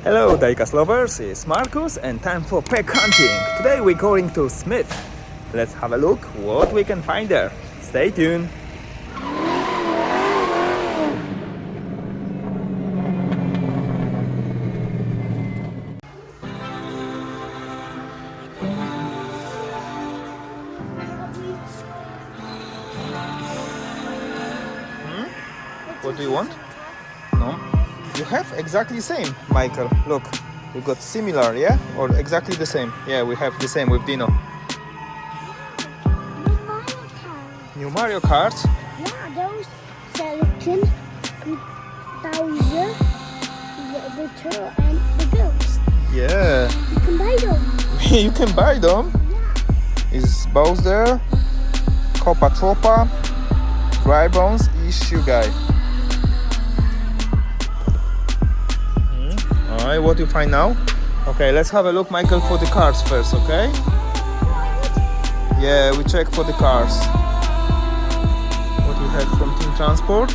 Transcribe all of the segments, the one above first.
Hello Diecast lovers, it's Marcus and time for pack hunting. Today we're going to Smyths. Let's have a look what we can find there. Stay tuned. What do you want? No? You have exactly same, Michael. Look, we got similar, yeah? Or exactly the same? Yeah, we have the same with Dino. New Mario Kart? Yeah, those Silicon, Bowser, the turtle, and the ghost. Yeah. You can buy them. You can buy them. Yeah. Is Bowser, Copa Tropa, Dry Bones и Guy. Alright, what do you find now? Okay, let's have a look, Michael, for the cars first, okay? Yeah, we check for the cars. What we have from Team Transport?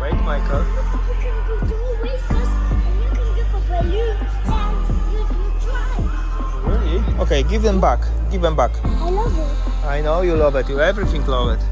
Wait, Michael. You can go to race cars and you can give a balloon and you try. Really? Okay, give them back. Give them back. I love it. I know you love it. You everything love it.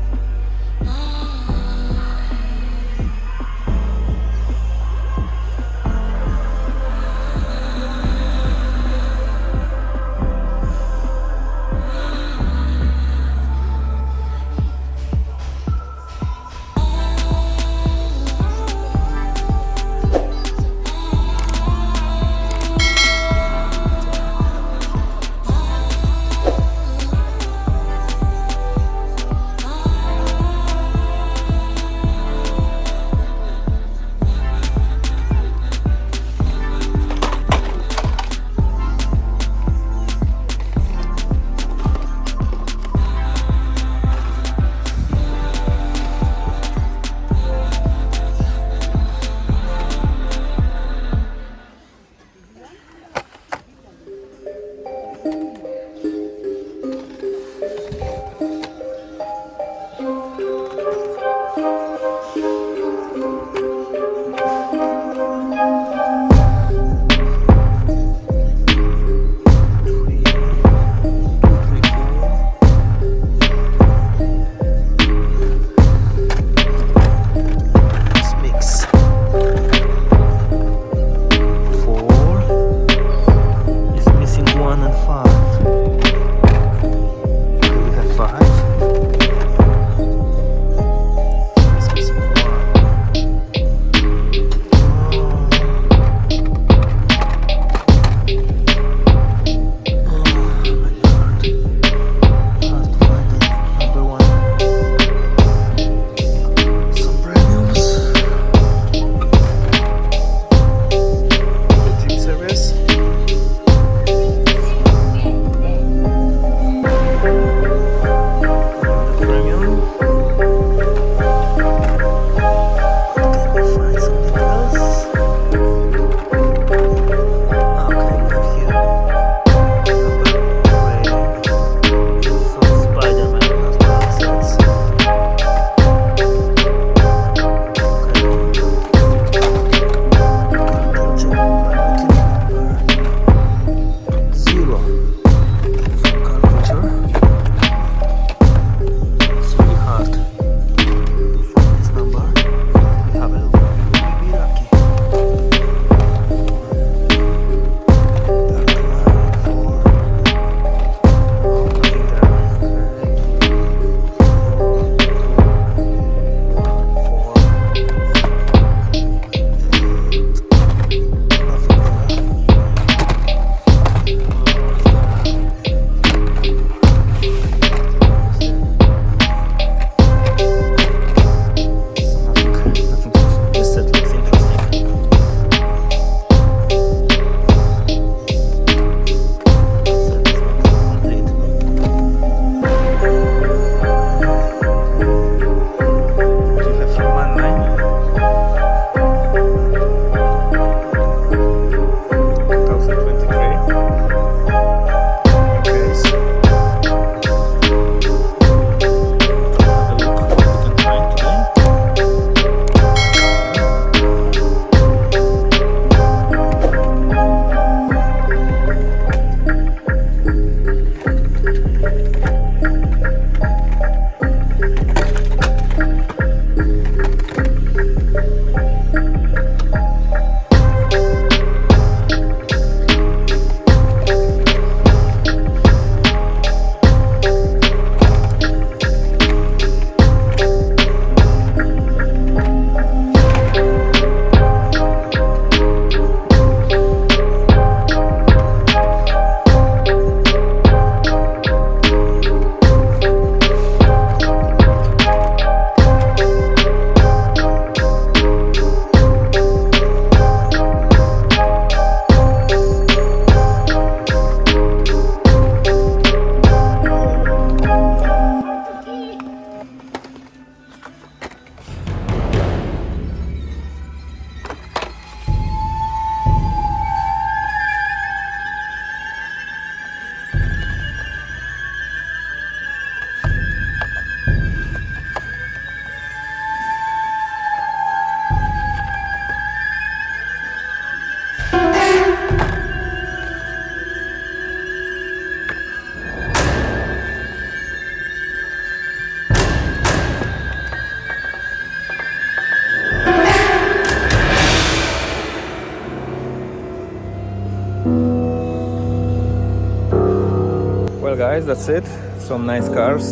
guys, that's it. Some nice cars,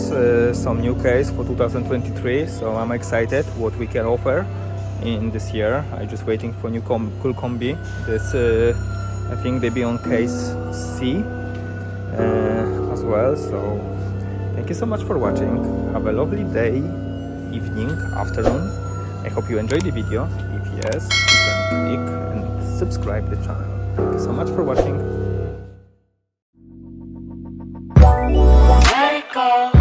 some new case for 2023. So I'm excited what we can offer in this year. I'm just waiting for new cool combi. This I think they be on case C as well. So thank you so much for watching. Have a lovely day, evening, afternoon. I hope you enjoyed the video. If yes, you can click and subscribe the channel. Thank you so much for watching. Let it go.